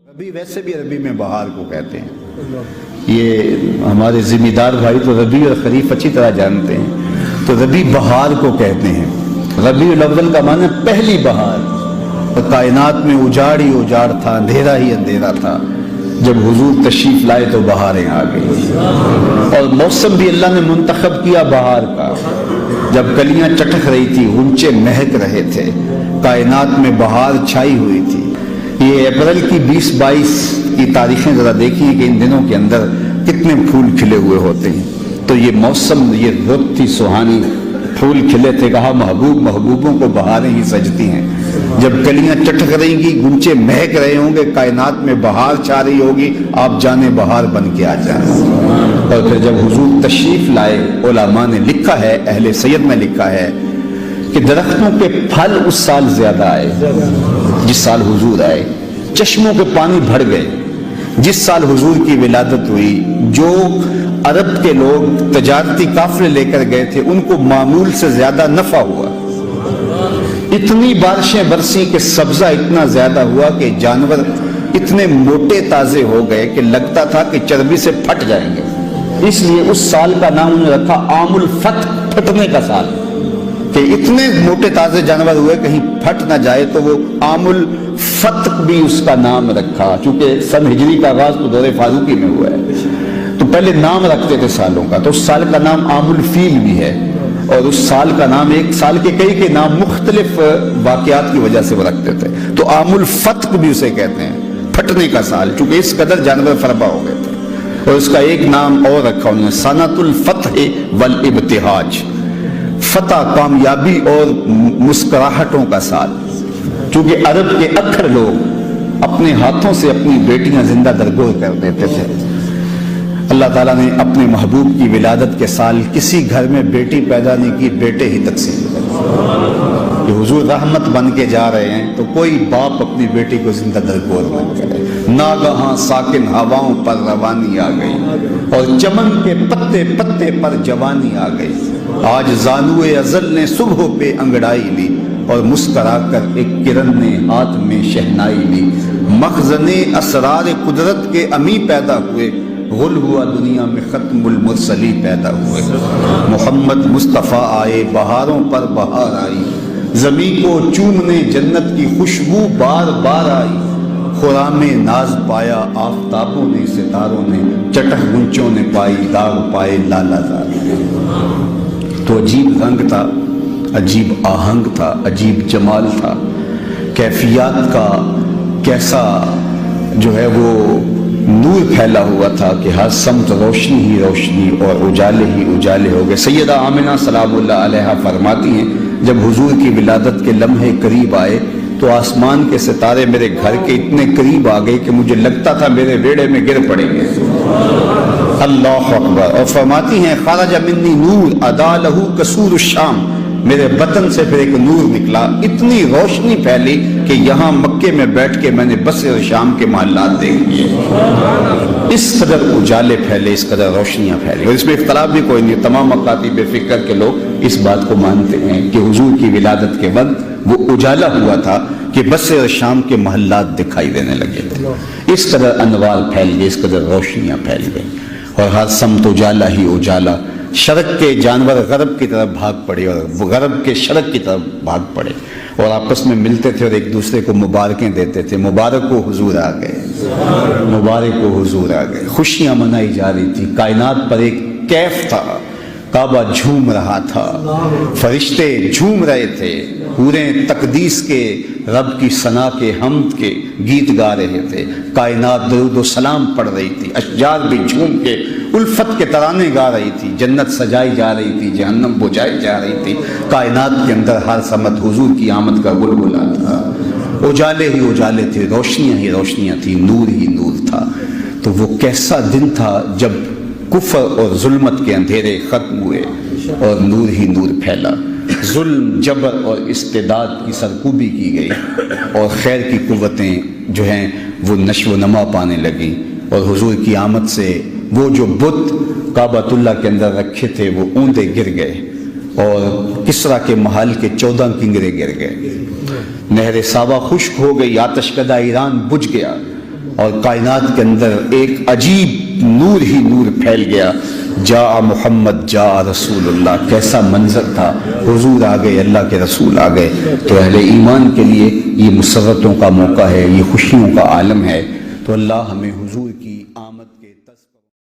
ربی ویسے بھی عربی میں بہار کو کہتے ہیں، یہ ہمارے ذمہ دار بھائی تو ربیع اور خریف اچھی طرح جانتے ہیں، تو ربیع بہار کو کہتے ہیں۔ ربیع الاول کا معنی پہلی بہار، اور کائنات میں اجاڑ ہی اجاڑ تھا، اندھیرا ہی اندھیرا تھا، جب حضور تشریف لائے تو بہاریں آ گئی، اور موسم بھی اللہ نے منتخب کیا بہار کا، جب کلیاں چٹک رہی تھی، غنچے مہک رہے تھے، کائنات میں بہار چھائی ہوئی تھی۔ یہ اپریل کی 20-22 کی تاریخیں ذرا دیکھیے کہ ان دنوں کے اندر کتنے پھول کھلے ہوئے ہوتے ہیں، تو یہ موسم، یہ رت تھی سہانی، پھول کھلے تھے، کہا محبوبوں کو بہاریں ہی سجتی ہیں، جب کلیاں چٹک رہیں گی، گنچے مہک رہے ہوں گے، کائنات میں بہار چھا رہی ہوگی، آپ جانے بہار بن کے آ جائیں۔ اور پھر جب حضور تشریف لائے، علماء نے لکھا ہے، اہل سید نے لکھا ہے کہ درختوں کے پھل اس سال زیادہ آئے جس سال حضور آئے، چشموں کے پانی بڑھ گئے جس سال حضور کی ولادت ہوئی، جو عرب کے لوگ تجارتی قافلے لے کر گئے تھے ان کو معمول سے زیادہ نفع ہوا، اتنی بارشیں برسی کہ سبزہ اتنا زیادہ ہوا کہ جانور اتنے موٹے تازے ہو گئے کہ لگتا تھا کہ چربی سے پھٹ جائیں گے، اس لیے اس سال کا نام انہوں نے رکھا عام الفتح، پھٹنے کا سال، کہ اتنے موٹے تازے جانور ہوئے کہیں پھٹ نہ جائے، تو وہ عام الفتح بھی اس کا نام رکھا، چونکہ سن ہجری کا آغاز تو دور فاروقی میں ہوا ہے، تو پہلے نام رکھتے تھے سالوں کا، تو اس سال کا نام عام الفیل بھی ہے، اور اس سال کا نام، ایک سال کے کئی نام مختلف واقعات کی وجہ سے وہ رکھتے تھے، تو عام الفتح بھی اسے کہتے ہیں، پھٹنے کا سال، چونکہ اس قدر جانور فربا ہو گئے تھے۔ اور اس کا ایک نام اور رکھا انہوں نے، سنۃ الفتح والابتہاج، فتح، کامیابی اور مسکراہٹوں کا سال، چونکہ عرب کے اکثر لوگ اپنے ہاتھوں سے اپنی بیٹیاں زندہ درگور کر دیتے تھے۔ اللہ تعالیٰ نے اپنے محبوب کی ولادت کے سال کسی گھر میں بیٹی پیدا نہیں کی، بیٹے ہی تقسیم کہ حضور رحمت بن کے جا رہے ہیں، تو کوئی باپ اپنی بیٹی کو زندہ درگور نہ کرے۔ ناگہاں ساکن ہواؤں پر روانی آ گئی، اور چمن کے پتے پتے پر جوانی آ گئی، آج زانوئے ازل نے صبح پہ انگڑائی لی، اور مسکرا کر ایک کرن نے ہاتھ میں شہنائی لی، مخزن اسرار قدرت کے امی پیدا ہوئے، غل ہوا دنیا میں ختم المرسلی پیدا ہوئے، محمد مصطفیٰ آئے، بہاروں پر بہار آئی، زمین کو چومنے جنت کی خوشبو بار بار آئی، خرام ناز پایا آفتابوں نے، ستاروں نے، چٹک گنچوں نے پائی، داغ پائے لالا زار۔ تو عجیب رنگ تھا، عجیب آہنگ تھا، عجیب جمال تھا، کیفیات کا کیسا جو ہے وہ نور پھیلا ہوا تھا کہ ہر سمت روشنی ہی روشنی اور اجالے ہی اجالے ہو گئے۔ سیدہ آمنہ سلام اللہ علیہا فرماتی ہیں، جب حضور کی ولادت کے لمحے قریب آئے تو آسمان کے ستارے میرے گھر کے اتنے قریب آ گئے کہ مجھے لگتا تھا میرے ویڑے میں گر پڑیں گے۔ اللہ اکبر۔ اور فرماتی ہیں، خرج منی نور ادا لہو کسور الشام، میرے بطن سے پھر ایک نور نکلا، اتنی روشنی پھیلی کہ یہاں مکے میں بیٹھ کے میں نے بصرے شام کے محلات دیکھ لیے، اس قدر اجالے پھیلے، اس قدر روشنیاں پھیلی، اور اس میں اختلاف بھی کوئی نہیں، تمام مکاتب فکر کے لوگ اس بات کو مانتے ہیں کہ حضور کی ولادت کے وقت وہ اجالا ہوا تھا کہ بصرے شام کے محلات دکھائی دینے لگے تھے، اس قدر انوار پھیل گئے، اس قدر روشنیاں پھیل گئی، اور ہر سمت اجالا ہی اجالا، شرق کے جانور غرب کی طرف بھاگ پڑے اور غرب کے شرق کی طرف بھاگ پڑے، اور آپس میں ملتے تھے اور ایک دوسرے کو مبارکیں دیتے تھے، مبارک ہو حضور آ گئے، مبارک ہو حضور آ گئے، خوشیاں منائی جا رہی تھی، کائنات پر ایک کیف تھا، کعبہ جھوم رہا تھا، فرشتے جھوم رہے تھے، پورے تقدیس کے، رب کی ثنا کے، حمد کے گیت گا رہے تھے، کائنات درود و سلام پڑھ رہی تھی، اشجار بھی جھوم کے الفت کے ترانے گا رہی تھی، جنت سجائی جا رہی تھی، جہنم بجھائی جا رہی تھی، کائنات کے اندر ہر سمت حضور کی آمد کا بلبلا تھا، اجالے ہی اجالے تھے، روشنیاں ہی روشنیاں تھیں، نور ہی نور تھا۔ تو وہ کیسا دن تھا جب کفر اور ظلمت کے اندھیرے ختم ہوئے اور نور ہی نور پھیلا، ظلم، جبر اور استبداد کی سرکوبی کی گئی، اور خیر کی قوتیں جو ہیں وہ نشو و نما پانے لگیں، اور حضور کی آمد سے وہ جو بت کعبۃ اللہ کے اندر رکھے تھے وہ اوندے گر گئے، اور کسریٰ کے محل کے 14 کنگرے گر گئے، نہر سابا خشک ہو گئی، آتش کدہ ایران بجھ گیا، اور کائنات کے اندر ایک عجیب نور ہی نور پھیل گیا. جا محمد جا رسول اللہ. کیسا منظر تھا, حضور آ گئے, اللہ کے رسول آ گئے. تو اہل ایمان کے لیے یہ مسرتوں کا موقع ہے, یہ خوشیوں کا عالم ہے. تو اللہ ہمیں حضور کی آمد